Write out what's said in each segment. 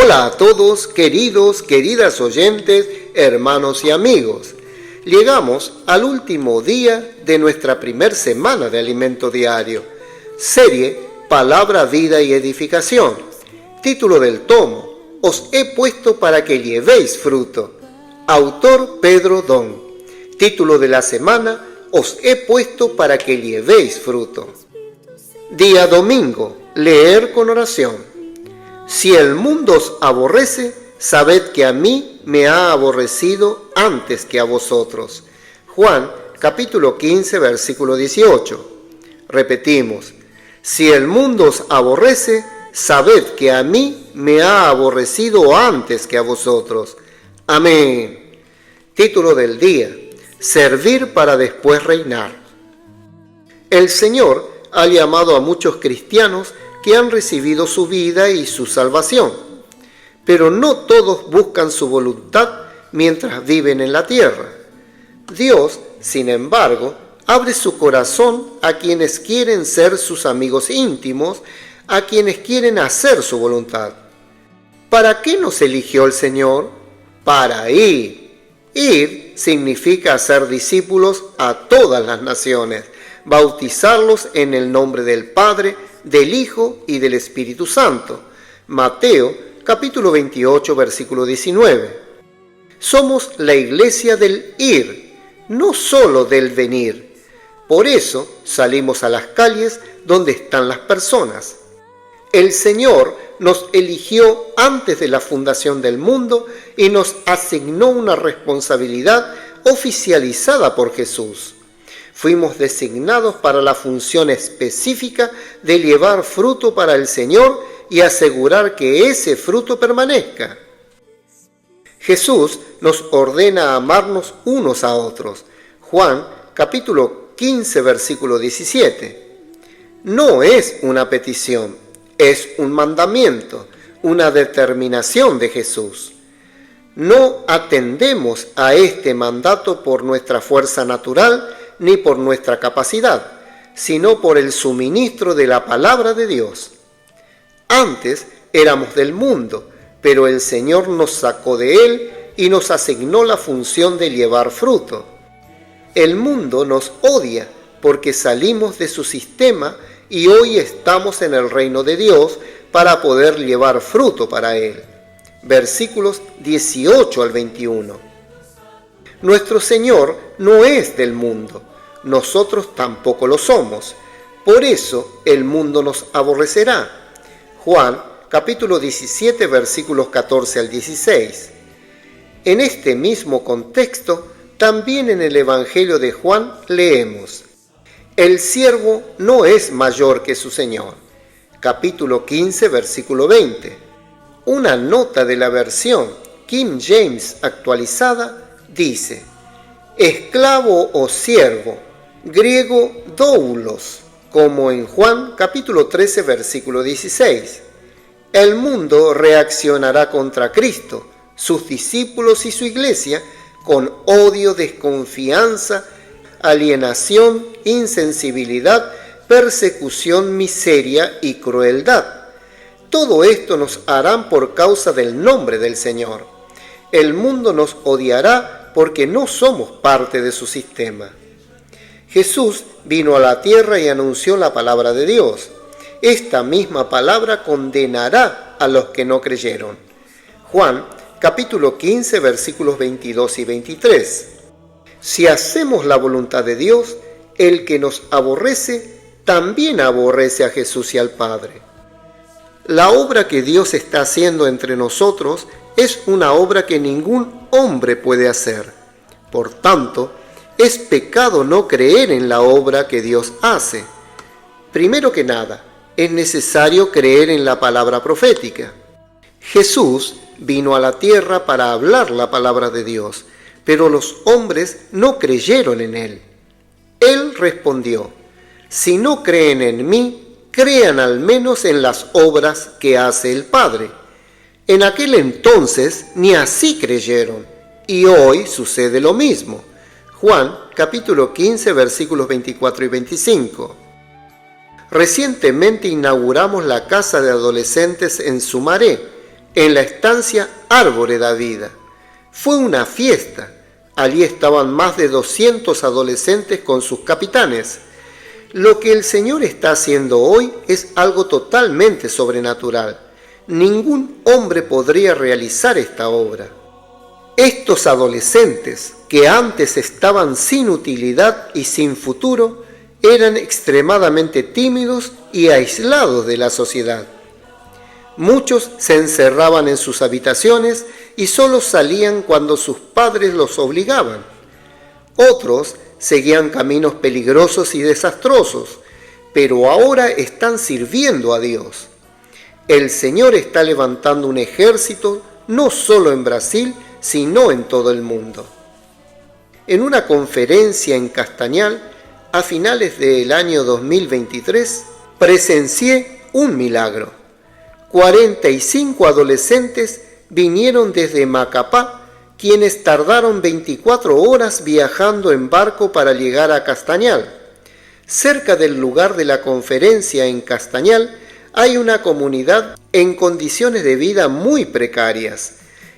Hola a todos, queridas oyentes, hermanos y amigos. Llegamos al último día de nuestra primer semana de Alimento Diario, serie Palabra, Vida y Edificación. Título del tomo: Os he puesto para que llevéis fruto. Autor Pedro Don. Título de la semana: Os he puesto para que llevéis fruto. Día domingo. Leer con oración. Si el mundo os aborrece, sabed que a mí me ha aborrecido antes que a vosotros. Juan, capítulo 15, versículo 18. Repetimos: si el mundo os aborrece, sabed que a mí me ha aborrecido antes que a vosotros. Amén. Título del día: servir para después reinar. El Señor ha llamado a muchos cristianos que han recibido su vida y su salvación, pero no todos buscan su voluntad mientras viven en la tierra. Dios, sin embargo, abre su corazón a quienes quieren ser sus amigos íntimos, a quienes quieren hacer su voluntad. ¿Para qué nos eligió el Señor? Para ir. Ir significa hacer discípulos a todas las naciones, bautizarlos en el nombre del Padre, del Hijo y del Espíritu Santo. Mateo, capítulo 28, versículo 19. Somos la iglesia del ir, no solo del venir. Por eso salimos a las calles donde están las personas. El Señor nos eligió antes de la fundación del mundo y nos asignó una responsabilidad oficializada por Jesús. Fuimos designados para la función específica de llevar fruto para el Señor y asegurar que ese fruto permanezca. Jesús nos ordena amarnos unos a otros. Juan, capítulo 15, versículo 17. No es una petición, es un mandamiento, una determinación de Jesús. No atendemos a este mandato por nuestra fuerza natural ni por nuestra capacidad, sino por el suministro de la palabra de Dios. Antes éramos del mundo, pero el Señor nos sacó de él y nos asignó la función de llevar fruto. El mundo nos odia porque salimos de su sistema y hoy estamos en el reino de Dios para poder llevar fruto para él. Versículos 18 al 21. Nuestro Señor no es del mundo, nosotros tampoco lo somos, por eso el mundo nos aborrecerá. Juan, capítulo 17, versículos 14 al 16. En este mismo contexto, también en el Evangelio de Juan leemos: el siervo no es mayor que su Señor. Capítulo 15, versículo 20. Una nota de la versión King James actualizada dice: esclavo o siervo, griego doulos, como en Juan capítulo 13, versículo 16. El mundo reaccionará contra Cristo, sus discípulos y su iglesia con odio, desconfianza, alienación, insensibilidad, persecución, miseria y crueldad. Todo esto nos harán por causa del nombre del Señor. El mundo nos odiará porque no somos parte de su sistema. Jesús vino a la tierra y anunció la palabra de Dios. Esta misma palabra condenará a los que no creyeron. Juan, capítulo 15, versículos 22 y 23. Si hacemos la voluntad de Dios, el que nos aborrece, también aborrece a Jesús y al Padre. La obra que Dios está haciendo entre nosotros es una obra que ningún hombre puede hacer. Por tanto, es pecado no creer en la obra que Dios hace. Primero que nada, es necesario creer en la palabra profética. Jesús vino a la tierra para hablar la palabra de Dios, pero los hombres no creyeron en él. Él respondió: si no creen en mí, crean al menos en las obras que hace el Padre. En aquel entonces ni así creyeron, y hoy sucede lo mismo. Juan, capítulo 15, versículos 24 y 25. Recientemente inauguramos la casa de adolescentes en Sumaré, en la estancia Árbore da Vida. Fue una fiesta. Allí estaban más de 200 adolescentes con sus capitanes. Lo que el Señor está haciendo hoy es algo totalmente sobrenatural. Ningún hombre podría realizar esta obra. Estos adolescentes, que antes estaban sin utilidad y sin futuro, eran extremadamente tímidos y aislados de la sociedad. Muchos se encerraban en sus habitaciones y solo salían cuando sus padres los obligaban. Otros seguían caminos peligrosos y desastrosos, pero ahora están sirviendo a Dios. El Señor está levantando un ejército no solo en Brasil, sino en todo el mundo. En una conferencia en Castañal, a finales del año 2023, presencié un milagro. 45 adolescentes vinieron desde Macapá, quienes tardaron 24 horas viajando en barco para llegar a Castañal. Cerca del lugar de la conferencia en Castañal hay una comunidad en condiciones de vida muy precarias,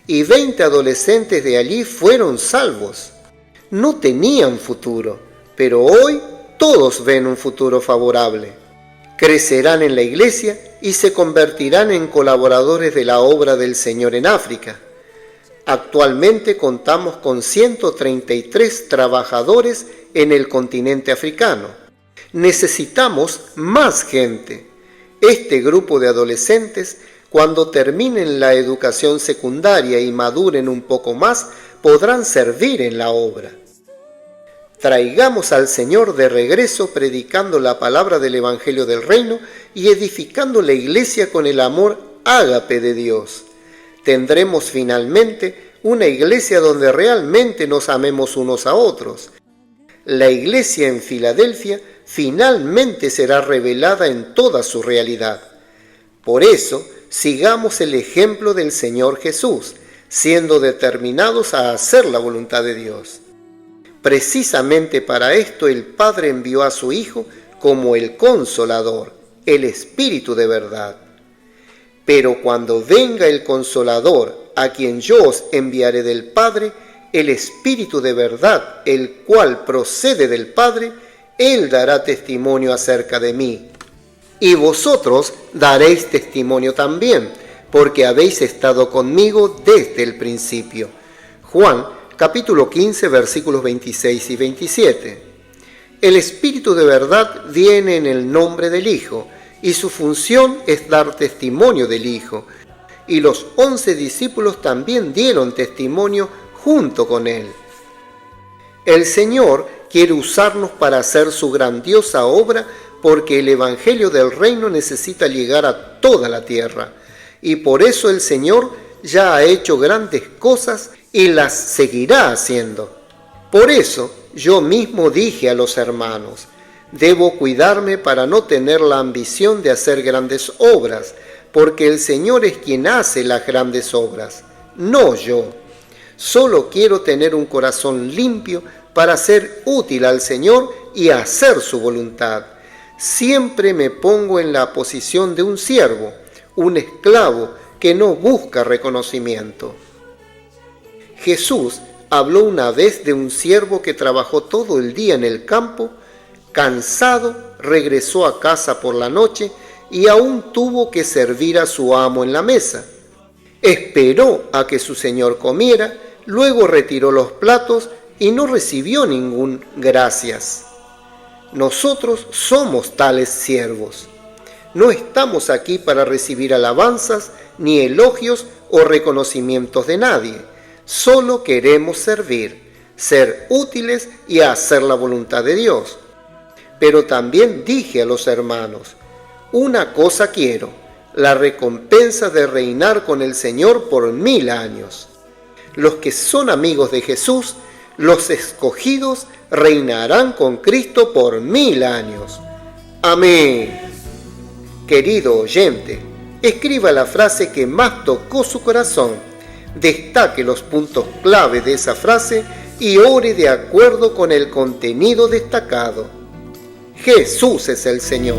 y 20 adolescentes de allí fueron salvos. No tenían futuro, pero hoy todos ven un futuro favorable. Crecerán en la iglesia y se convertirán en colaboradores de la obra del Señor en África. Actualmente contamos con 133 trabajadores en el continente africano. Necesitamos más gente. Este grupo de adolescentes, cuando terminen la educación secundaria y maduren un poco más, podrán servir en la obra. Traigamos al Señor de regreso predicando la palabra del Evangelio del Reino y edificando la iglesia con el amor ágape de Dios. Tendremos finalmente una iglesia donde realmente nos amemos unos a otros. La iglesia en Filadelfia finalmente será revelada en toda su realidad. Por eso, sigamos el ejemplo del Señor Jesús, siendo determinados a hacer la voluntad de Dios. Precisamente para esto el Padre envió a su Hijo como el Consolador, el Espíritu de verdad. Pero cuando venga el Consolador, a quien yo os enviaré del Padre, el Espíritu de verdad, el cual procede del Padre, Él dará testimonio acerca de mí. Y vosotros daréis testimonio también, porque habéis estado conmigo desde el principio. Juan capítulo 15, versículos 26 y 27. El Espíritu de verdad viene en el nombre del Hijo, y su función es dar testimonio del Hijo. Y los 11 discípulos también dieron testimonio junto con él. El Señor quiere usarnos para hacer su grandiosa obra, porque el Evangelio del Reino necesita llegar a toda la tierra. Y por eso el Señor ya ha hecho grandes cosas y las seguirá haciendo. Por eso yo mismo dije a los hermanos, debo cuidarme para no tener la ambición de hacer grandes obras, porque el Señor es quien hace las grandes obras, no yo. Solo quiero tener un corazón limpio para ser útil al Señor y hacer su voluntad. Siempre me pongo en la posición de un siervo, un esclavo que no busca reconocimiento. Jesús habló una vez de un siervo que trabajó todo el día en el campo, cansado, regresó a casa por la noche y aún tuvo que servir a su amo en la mesa. Esperó a que su señor comiera, luego retiró los platos y no recibió ningún gracias. Nosotros somos tales siervos. No estamos aquí para recibir alabanzas, ni elogios o reconocimientos de nadie. Solo queremos servir, ser útiles y hacer la voluntad de Dios. Pero también dije a los hermanos, una cosa quiero, la recompensa de reinar con el Señor por 1000 años. Los que son amigos de Jesús, los escogidos, reinarán con Cristo por 1000 años. Amén. Querido oyente, escriba la frase que más tocó su corazón, destaque los puntos clave de esa frase y ore de acuerdo con el contenido destacado. Jesús es el Señor.